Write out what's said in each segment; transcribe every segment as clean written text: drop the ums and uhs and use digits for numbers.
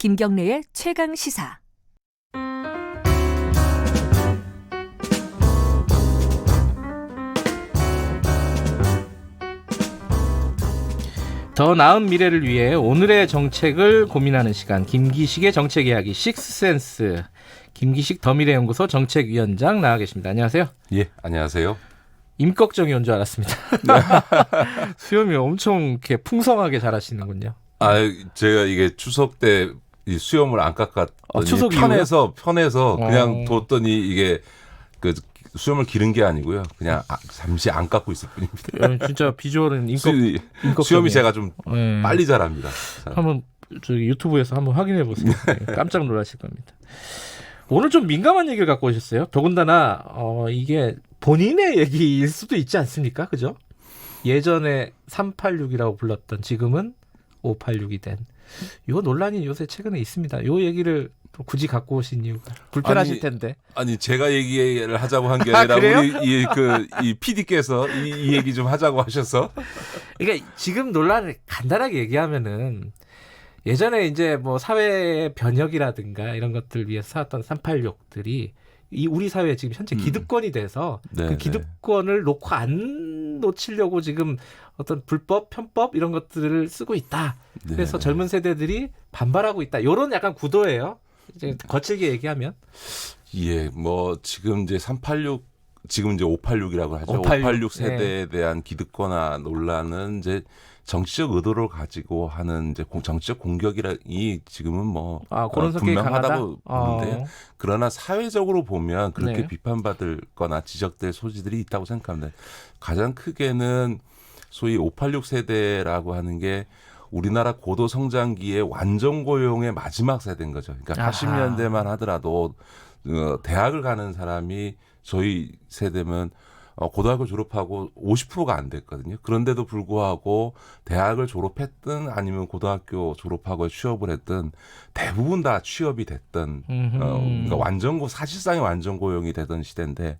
김경래의 최강 시사. 더 나은 미래를 위해 오늘의 정책을 고민하는 시간, 김기식의 정책 이야기 식스센스. 김기식 더미래연구소 정책위원장 나와 계십니다. 안녕하세요. 예, 안녕하세요. 임꺽정이 온 줄 알았습니다. 수염이 엄청 이렇게 풍성하게 자라시는군요. 아, 제가 이게 추석 때 이 수염을 안 깎았더니 추석 편해서 그냥 뒀더니 이게 그 수염을 기른 게 아니고요. 그냥 잠시 안 깎고 있을 뿐입니다. 진짜 비주얼은 임꺽정이에요. 수염이 제가 좀 빨리 자랍니다. 한번 저기 유튜브에서 한번 확인해 보세요. 깜짝 놀라실 겁니다. 오늘 좀 민감한 얘기를 갖고 오셨어요. 더군다나 이게 본인의 얘기일 수도 있지 않습니까? 그죠? 예전에 386이라고 불렀던 지금은 586이 된 요 논란이 요새 최근에 있습니다. 요 얘기를 굳이 갖고 오신 이유가 불편하실 텐데. 아니 제가 얘기를 하자고 한 게 아니라 우리 이 PD께서 이 얘기 좀 하자고 하셔서. 그러니까 지금 논란을 간단하게 얘기하면은 예전에 이제 뭐 사회 변혁이라든가 이런 것들 위해서 쌓았던 386들이 이 우리 사회에 지금 현재 기득권이 돼서 그 기득권을 놓고 안 놓치려고 지금 어떤 불법, 편법 이런 것들을 쓰고 있다. 그래서 젊은 세대들이 반발하고 있다. 이런 약간 구도예요. 이제 거칠게 얘기하면. 예, 뭐 지금 이제 386 지금 이제 586이라고 하죠. 586 세대에 대한 기득권화 논란은 이제 정치적 의도를 가지고 하는 이제 정치적 공격이 지금은 뭐 그런 성격이 분명하다고 보는데요. 그러나 사회적으로 보면 그렇게 비판받을 거나 지적될 소지들이 있다고 생각합니다. 가장 크게는 소위 586 세대라고 하는 게 우리나라 고도 성장기의 완전 고용의 마지막 세대인 거죠. 그러니까 80년대만 하더라도 대학을 가는 사람이 저희 세대면 고등학교 졸업하고 50%가 안 됐거든요. 그런데도 불구하고 대학을 졸업했든 아니면 고등학교 졸업하고 취업을 했든 대부분 다 취업이 됐던 그러니까 사실상의 완전 고용이 되던 시대인데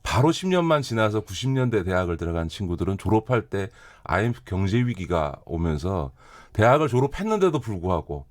바로 10년만 지나서 90년대 대학을 들어간 친구들은 졸업할 때 IMF 경제 위기가 오면서 대학을 졸업했는데도 불구하고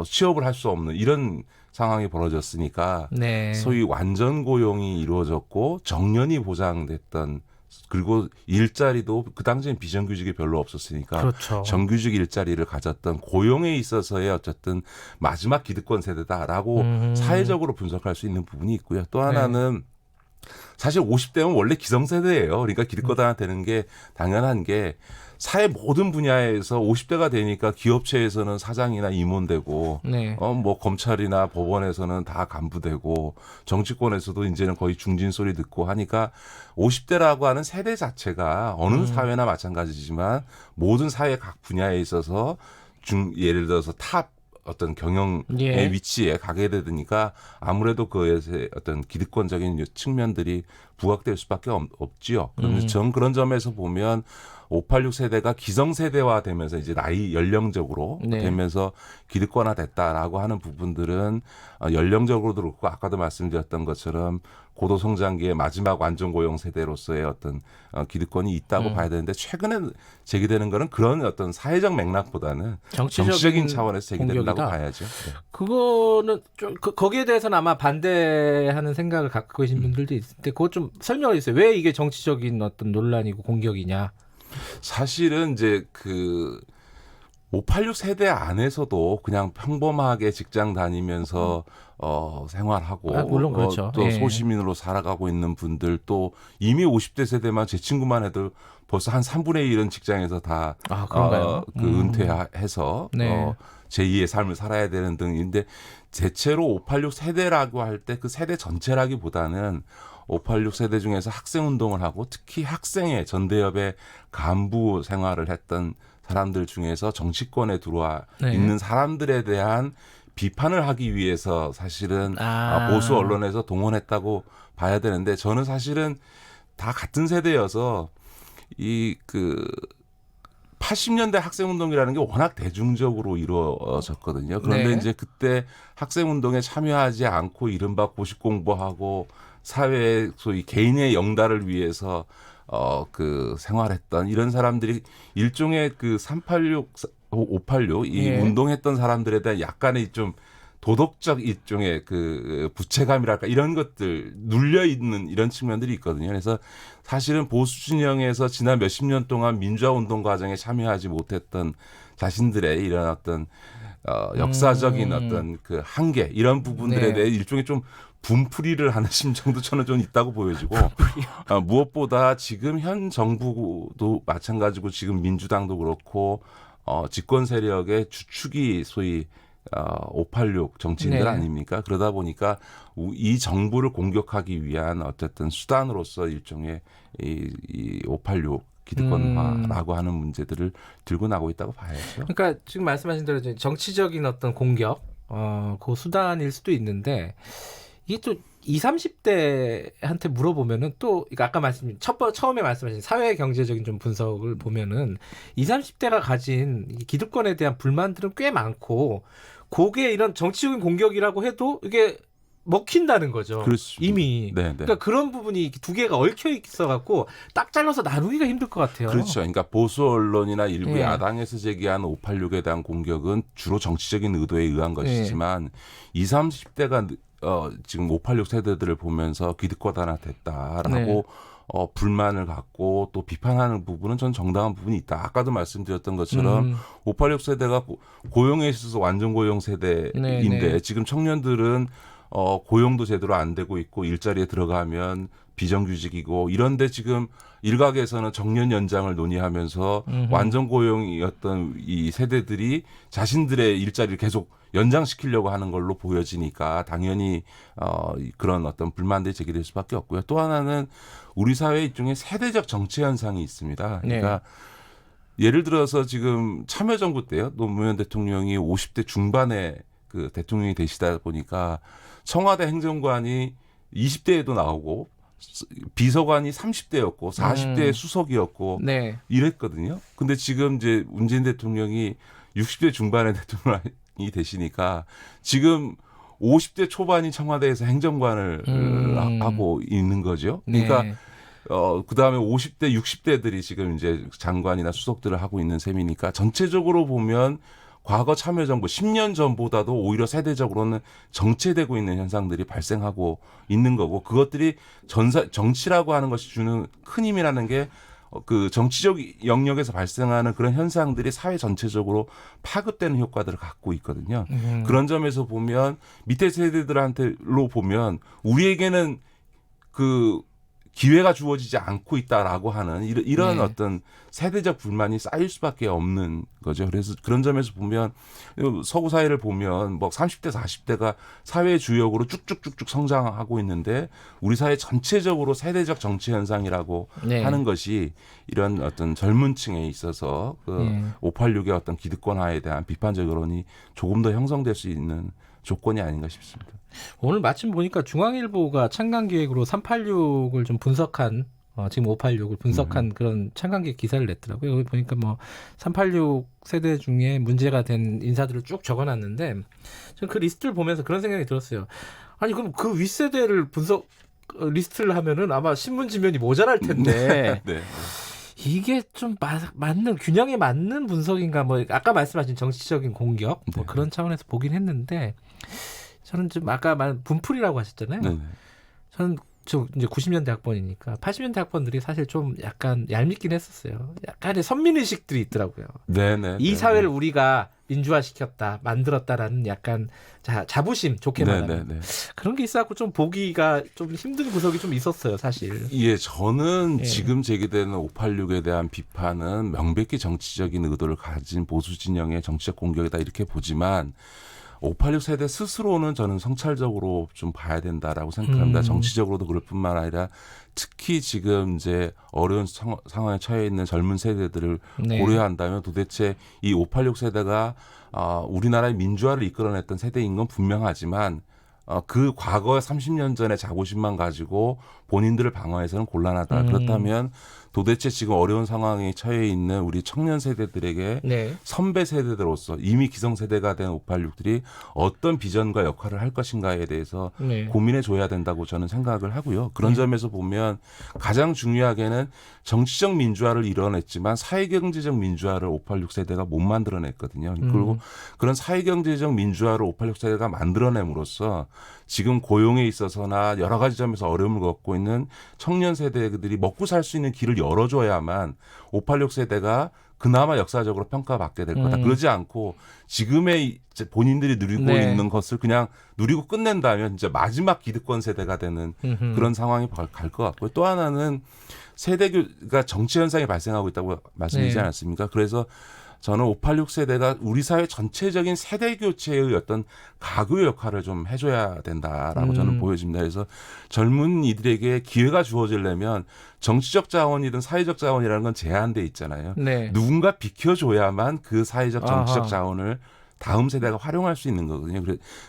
취업을 할 수 없는 이런 상황이 벌어졌으니까 소위 완전 고용이 이루어졌고 정년이 보장됐던 그리고 일자리도 그 당시엔 비정규직이 별로 없었으니까 정규직 일자리를 가졌던 고용에 있어서의 어쨌든 마지막 기득권 세대다라고 사회적으로 분석할 수 있는 부분이 있고요. 또 하나는 사실 50대면 원래 기성세대예요. 그러니까 기득권화 되는 게 당연한 게 사회 모든 분야에서 50대가 되니까 기업체에서는 사장이나 임원되고 뭐 검찰이나 법원에서는 다 간부되고 정치권에서도 이제는 거의 중진 소리 듣고 하니까 50대라고 하는 세대 자체가 어느 사회나 마찬가지지만 모든 사회 각 분야에 있어서 예를 들어서 탑 어떤 경영의 위치에 가게 되니까 아무래도 그의 어떤 기득권적인 측면들이 부각될 수밖에 없지요. 그런데 전 그런 점에서 보면 586 세대가 기성세대화 되면서 이제 나이 연령적으로 되면서 기득권화 됐다라고 하는 부분들은 연령적으로도 그렇고 아까도 말씀드렸던 것처럼 고도 성장기의 마지막 완전 고용 세대로서의 어떤 기득권이 있다고 봐야 되는데 최근에 제기되는 거는 그런 어떤 사회적 맥락보다는 정치적인 차원에서 제기된다고 봐야죠. 그거는 좀 거기에 대해서는 아마 반대하는 생각을 갖고 계신 분들도 있을 텐데 그거 좀 설명을 해주세요. 왜 이게 정치적인 어떤 논란이고 공격이냐? 사실은 이제 그 586 세대 안에서도 그냥 평범하게 직장 다니면서 생활하고 물론 그렇죠. 또 소시민으로 살아가고 있는 분들 또 이미 50대 세대만 제 친구만 해도 벌써 한 3분의 1은 직장에서 다 은퇴해서 제2의 삶을 살아야 되는 등인데 대체로 586 세대라고 할 때 그 세대 전체라기보다는 586 세대 중에서 학생운동을 하고 특히 학생회 전대협의 간부 생활을 했던 사람들 중에서 정치권에 들어와 있는 사람들에 대한 비판을 하기 위해서 사실은 보수 언론에서 동원했다고 봐야 되는데 저는 사실은 다 같은 세대여서 80년대 학생운동이라는 게 워낙 대중적으로 이루어졌거든요. 그런데 이제 그때 학생운동에 참여하지 않고 이른바 고시 공부하고 사회의 소위 개인의 영달을 위해서 생활했던 이런 사람들이 일종의 386 586 이 예. 운동했던 사람들에 대한 약간의 좀 도덕적 일종의 그 부채감이랄까 이런 것들 눌려 있는 이런 측면들이 있거든요. 그래서 사실은 보수 진영에서 지난 몇십 년 동안 민주화 운동 과정에 참여하지 못했던 자신들의 이런 어떤 역사적인 어떤 그 한계 이런 부분들에 네. 대해 일종의 좀 분풀이를 하는 심정도 저는 좀 있다고 보여지고 무엇보다 지금 현 정부도 마찬가지고 지금 민주당도 그렇고 집권 세력의 주축이 소위 586 정치인들 네. 아닙니까? 그러다 보니까 이 정부를 공격하기 위한 어쨌든 수단으로서 일종의 이 586 기득권화라고 하는 문제들을 들고 나오고 있다고 봐야죠. 그러니까 지금 말씀하신 대로 이제 정치적인 어떤 공격, 그 수단일 수도 있는데 이게 또 20, 30대한테 물어보면은 또 이거 아까 처음에 말씀하신 사회 경제적인 좀 분석을 보면은 20, 30대가 가진 이 기득권에 대한 불만들은 꽤 많고 그게 이런 정치적인 공격이라고 해도 이게 먹힌다는 거죠. 그렇습니다. 이미. 네, 네. 그러니까 그런 부분이 두 개가 얽혀 있어갖고 딱 잘라서 나누기가 힘들 것 같아요. 그렇죠. 그러니까 보수 언론이나 일부 예. 야당에서 제기한 586에 대한 공격은 주로 정치적인 의도에 의한 것이지만 20, 30대가 지금 586 세대들을 보면서 기득권 하나 됐다라고 네. 불만을 갖고 또 비판하는 부분은 전 정당한 부분이 있다. 아까도 말씀드렸던 것처럼 586 세대가 고용에 있어서 완전 고용 세대인데 네. 지금 청년들은 고용도 제대로 안 되고 있고 일자리에 들어가면 비정규직이고 이런데 지금 일각에서는 정년 연장을 논의하면서 완전 고용이었던 이 세대들이 자신들의 일자리를 계속 연장시키려고 하는 걸로 보여지니까 당연히 그런 어떤 불만들이 제기될 수밖에 없고요. 또 하나는 우리 사회의 일종의 세대적 정치 현상이 있습니다. 그러니까 예를 들어서 지금 참여정부 때요. 노무현 대통령이 50대 중반에 그 대통령이 되시다 보니까 청와대 행정관이 20대에도 나오고 비서관이 30대였고 40대 수석이었고 네. 이랬거든요. 근데 지금 이제 문재인 대통령이 60대 중반의 대통령이 되시니까 지금 50대 초반이 청와대에서 행정관을 하고 있는 거죠. 그러니까 네. 그다음에 50대, 60대들이 지금 이제 장관이나 수석들을 하고 있는 셈이니까 전체적으로 보면 과거 참여정부 10년 전보다도 오히려 세대적으로는 정체되고 있는 현상들이 발생하고 있는 거고 그것들이 정치라고 하는 것이 주는 큰 힘이라는 게 그 정치적 영역에서 발생하는 그런 현상들이 사회 전체적으로 파급되는 효과들을 갖고 있거든요. 그런 점에서 보면 밑에 세대들한테로 보면 우리에게는 그 기회가 주어지지 않고 있다라고 하는 이런 네. 어떤 세대적 불만이 쌓일 수밖에 없는 거죠. 그래서 그런 점에서 보면 서구 사회를 보면 뭐 30대, 40대가 사회 주역으로 쭉쭉쭉쭉 성장하고 있는데 우리 사회 전체적으로 세대적 정치 현상이라고 하는 것이 이런 어떤 젊은 층에 있어서 그 586의 어떤 기득권화에 대한 비판적 여론이 조금 더 형성될 수 있는 조건이 아닌가 싶습니다. 오늘 마침 보니까 중앙일보가 창간기획으로 386을 좀 분석한 지금 586을 분석한 그런 창간기획 기사를 냈더라고요. 여기 보니까 뭐 386 세대 중에 문제가 된 인사들을 쭉 적어놨는데 저는 그 리스트를 보면서 그런 생각이 들었어요. 아니 그럼 그 윗세대를 분석 리스트를 하면은 아마 신문 지면이 모자랄 텐데 네. 이게 좀 맞는 균형에 맞는 분석인가 뭐 아까 말씀하신 정치적인 공격 뭐 네. 그런 차원에서 보긴 했는데 저는 좀 아까 말한 분풀이라고 하셨잖아요. 네. 저는 저 이제 90년대 학번이니까 80년대 학번들이 사실 좀 약간 얄밉긴 했었어요. 약간의 선민의식들이 있더라고요. 네네. 이 사회를 우리가 민주화시켰다, 만들었다라는 약간 자부심 좋게 말하면 네네. 그런 게 있어갖고 좀 보기가 좀 힘든 구석이 좀 있었어요, 사실. 예, 저는 예. 지금 제기되는 586에 대한 비판은 명백히 정치적인 의도를 가진 보수 진영의 정치적 공격이다 이렇게 보지만 586 세대 스스로는 저는 성찰적으로 좀 봐야 된다라고 생각합니다. 정치적으로도 그럴 뿐만 아니라 특히 지금 이제 어려운 상황에 처해 있는 젊은 세대들을 고려한다면 도대체 이 586 세대가 우리나라의 민주화를 이끌어냈던 세대인 건 분명하지만 그 과거 30년 전의 자부심만 가지고 본인들을 방어해서는 곤란하다. 그렇다면 도대체 지금 어려운 상황에 처해 있는 우리 청년 세대들에게 네. 선배 세대들로서 이미 기성세대가 된 586들이 어떤 비전과 역할을 할 것인가에 대해서 네. 고민해 줘야 된다고 저는 생각을 하고요. 그런 점에서 보면 가장 중요하게는 정치적 민주화를 이뤄냈지만 사회경제적 민주화를 586 세대가 못 만들어냈거든요. 그리고 그런 사회경제적 민주화를 586 세대가 만들어냄으로써 지금 고용에 있어서나 여러 가지 점에서 어려움을 겪고 있는 청년 세대들이 먹고 살 수 있는 길을 열어줘야만 586 세대가 그나마 역사적으로 평가받게 될 거다. 그러지 않고 지금의 이제 본인들이 누리고 네. 있는 것을 그냥 누리고 끝낸다면 진짜 마지막 기득권 세대가 되는 그런 상황이 갈 것 같고요. 또 하나는 세대가 정치 현상이 발생하고 있다고 말씀드리지 네. 않았습니까? 그래서 저는 586 세대가 우리 사회 전체적인 세대 교체의 어떤 가구 역할을 좀 해줘야 된다라고 저는 보여집니다. 그래서 젊은 이들에게 기회가 주어지려면 정치적 자원이든 사회적 자원이라는 건 제한돼 있잖아요. 네. 누군가 비켜줘야만 그 사회적 정치적 아하. 자원을 다음 세대가 활용할 수 있는 거거든요.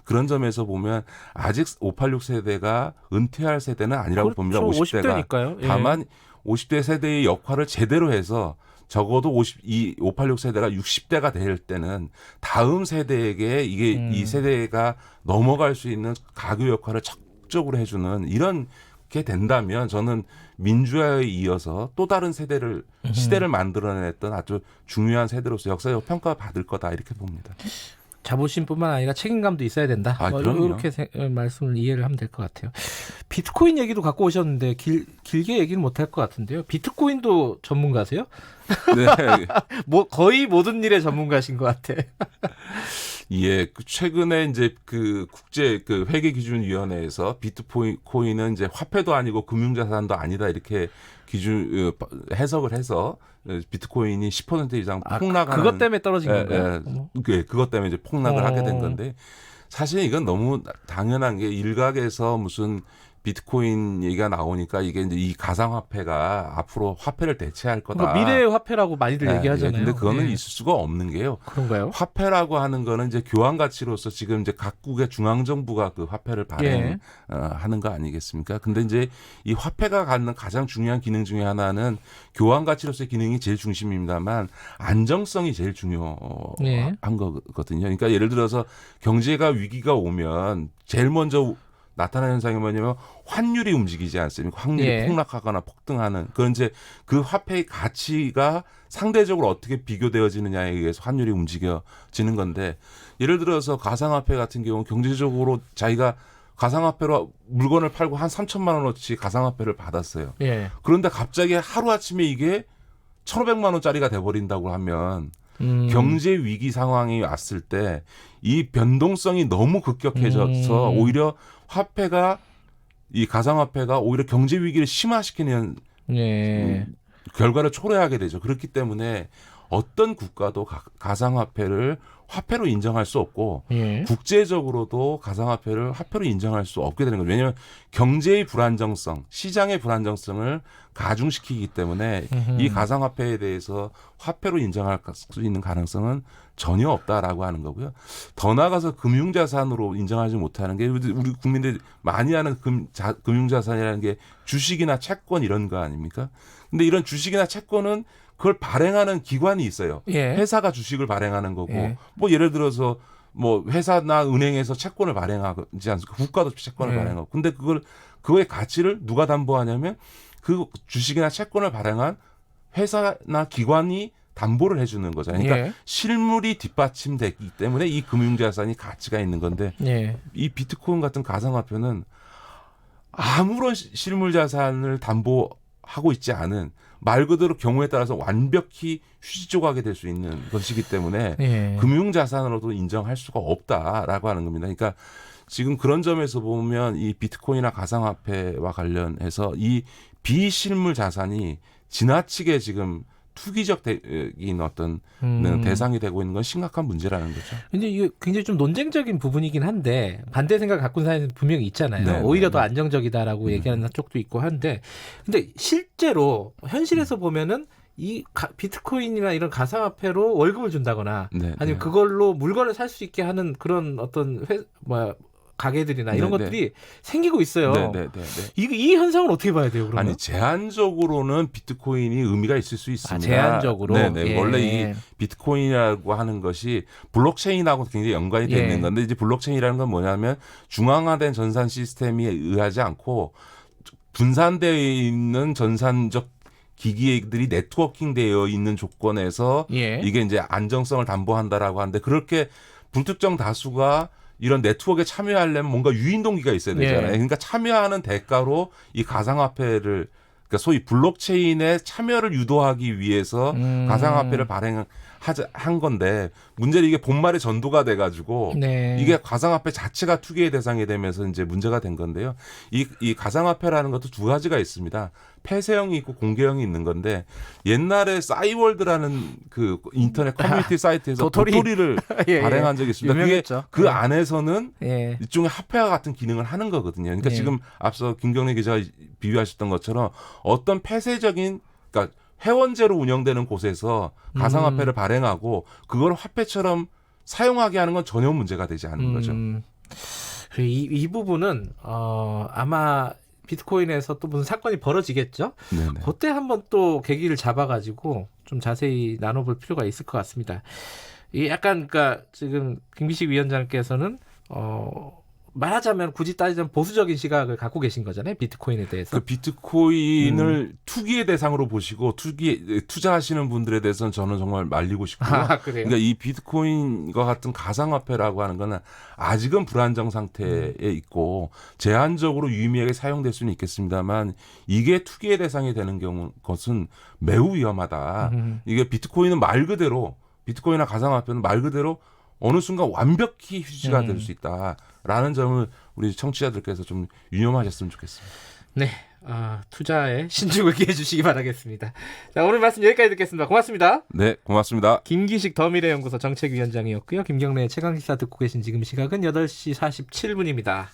그런 점에서 보면 아직 586 세대가 은퇴할 세대는 아니라고 봅니다. 50대가. 50대니까요. 예. 다만 50대 세대의 역할을 제대로 해서 적어도 586 세대가 60대가 될 때는 다음 세대에게 이게 이 세대가 넘어갈 수 있는 가교 역할을 적극적으로 해주는 이런 게 된다면 저는 민주화에 이어서 또 다른 시대를 만들어냈던 아주 중요한 세대로서 역사적 평가받을 거다 이렇게 봅니다. 자부심뿐만 아니라 책임감도 있어야 된다. 그럼요. 이렇게 말씀을 이해를 하면 될 것 같아요. 비트코인 얘기도 갖고 오셨는데 길게 얘기는 못할 것 같은데요. 비트코인도 전문가세요? 네. 거의 모든 일의 전문가신 것 같아. 예, 최근에 이제 그 국제 그 회계기준위원회에서 비트코인은 이제 화폐도 아니고 금융자산도 아니다 이렇게 해석을 해서 비트코인이 10% 이상 폭락하는 그것 때문에 떨어진 건가요? 그것 때문에 이제 폭락을 하게 된 건데 사실 이건 너무 당연한 게 일각에서 무슨 비트코인 얘기가 나오니까 이게 이제 이 가상화폐가 앞으로 화폐를 대체할 거다. 그러니까 미래의 화폐라고 많이들 얘기하잖아요. 근데 그거는 예. 있을 수가 없는 게요. 그런가요? 화폐라고 하는 거는 이제 교환 가치로서 지금 이제 각국의 중앙 정부가 그 화폐를 발행하는 거 아니겠습니까? 근데 이제 이 화폐가 갖는 가장 중요한 기능 중에 하나는 교환 가치로서의 기능이 제일 중심입니다만 안정성이 제일 중요한 거거든요. 그러니까 예를 들어서 경제가 위기가 오면 제일 먼저 나타나는 현상이 뭐냐면 환율이 움직이지 않습니까? 환율이 폭락하거나 폭등하는. 그런 이제 그 화폐의 가치가 상대적으로 어떻게 비교되어지느냐에 의해서 환율이 움직여지는 건데 예를 들어서 가상화폐 같은 경우 경제적으로 자기가 가상화폐로 물건을 팔고 한 3천만 원어치 가상화폐를 받았어요. 예. 그런데 갑자기 하루아침에 이게 1,500만 원짜리가 돼버린다고 하면 경제 위기 상황이 왔을 때 이 변동성이 너무 급격해져서 오히려 이 가상화폐가 오히려 경제 위기를 심화시키는 결과를 초래하게 되죠. 그렇기 때문에 어떤 국가도 가상화폐를 화폐로 인정할 수 없고 국제적으로도 가상화폐를 화폐로 인정할 수 없게 되는 거죠. 왜냐하면 경제의 불안정성, 시장의 불안정성을 가중시키기 때문에 이 가상화폐에 대해서 화폐로 인정할 수 있는 가능성은 전혀 없다라고 하는 거고요. 더 나아가서 금융자산으로 인정하지 못하는 게 우리 국민들이 많이 하는 금융자산이라는 게 주식이나 채권 이런 거 아닙니까? 근데 이런 주식이나 채권은 그걸 발행하는 기관이 있어요. 회사가 주식을 발행하는 거고 뭐 예를 들어서 뭐 회사나 은행에서 채권을 발행하지 않습니까? 국가도 채권을 발행하고. 근데 그거의 가치를 누가 담보하냐면 그 주식이나 채권을 발행한 회사나 기관이 담보를 해주는 거잖아요. 그러니까 실물이 뒷받침되기 때문에 이 금융자산이 가치가 있는 건데 이 비트코인 같은 가상화폐는 아무런 실물자산을 담보하고 있지 않은 말 그대로 경우에 따라서 완벽히 휴지 조각이 될 수 있는 것이기 때문에 금융자산으로도 인정할 수가 없다라고 하는 겁니다. 그러니까 지금 그런 점에서 보면 이 비트코인이나 가상화폐와 관련해서 이 비실물 자산이 지나치게 지금 투기적인 어떤 대상이 되고 있는 건 심각한 문제라는 거죠. 근데 이게 굉장히 좀 논쟁적인 부분이긴 한데 반대 생각 갖고 있는 사람이 분명히 있잖아요. 오히려 더 안정적이다라고 얘기하는 쪽도 있고 한데 근데 실제로 현실에서 보면은 이 비트코인이나 이런 가상화폐로 월급을 준다거나 아니면 그걸로 물건을 살 수 있게 하는 그런 어떤 가게들이나 이런 네네. 것들이 생기고 있어요. 네네네. 이 현상은 어떻게 봐야 돼요? 그러면? 아니 제한적으로는 비트코인이 의미가 있을 수 있습니다. 제한적으로. 네네. 예. 원래 이 비트코인이라고 하는 것이 블록체인하고 굉장히 연관이 돼 있는 건데 이제 블록체인이라는 건 뭐냐면 중앙화된 전산 시스템에 의하지 않고 분산되어 있는 전산적 기기들이 네트워킹되어 있는 조건에서 예. 이게 이제 안정성을 담보한다라고 하는데 그렇게 불특정 다수가 이런 네트워크에 참여하려면 뭔가 유인동기가 있어야 되잖아요. 예. 그러니까 참여하는 대가로 이 가상화폐를 그러니까 소위 블록체인의 참여를 유도하기 위해서 가상화폐를 발행한 건데 문제는 이게 본말에 전도가 돼가지고 네. 이게 가상화폐 자체가 투기의 대상이 되면서 이제 문제가 된 건데요. 이 가상화폐라는 것도 두 가지가 있습니다. 폐쇄형이 있고 공개형이 있는 건데 옛날에 싸이월드라는 그 인터넷 커뮤니티 사이트에서 도토리를 예, 발행한 적이 있습니다. 유명했죠. 그게 그 예. 안에서는 예. 일종의 화폐와 같은 기능을 하는 거거든요. 그러니까 예. 지금 앞서 김경래 기자가 비유하셨던 것처럼 어떤 폐쇄적인 그러니까 회원제로 운영되는 곳에서 가상화폐를 발행하고 그걸 화폐처럼 사용하게 하는 건 전혀 문제가 되지 않는 거죠. 이 부분은 아마 비트코인에서 또 무슨 사건이 벌어지겠죠. 네네. 그때 한번 또 계기를 잡아가지고 좀 자세히 나눠볼 필요가 있을 것 같습니다. 이 약간 그러니까 지금 김기식 위원장께서는 말하자면 굳이 따지자면 보수적인 시각을 갖고 계신 거잖아요. 비트코인에 대해서. 그 비트코인을 투기의 대상으로 보시고 투자하시는 분들에 대해서는 저는 정말 말리고 싶고요. 그래요? 그러니까 이 비트코인과 같은 가상화폐라고 하는 거는 아직은 불안정 상태에 있고 제한적으로 유의미하게 사용될 수는 있겠습니다만 이게 투기의 대상이 되는 것은 매우 위험하다. 이게 비트코인은 말 그대로 비트코인이나 가상화폐는 말 그대로 어느 순간 완벽히 휴지가 될 수 있다라는 점을 우리 청취자들께서 좀 유념하셨으면 좋겠습니다. 네, 투자에 신중을 기해 주시기 바라겠습니다. 자, 오늘 말씀 여기까지 듣겠습니다. 고맙습니다. 네, 고맙습니다. 김기식 더미래연구소 정책위원장이었고요. 김경래의 최강시사 듣고 계신 지금 시각은 8시 47분입니다.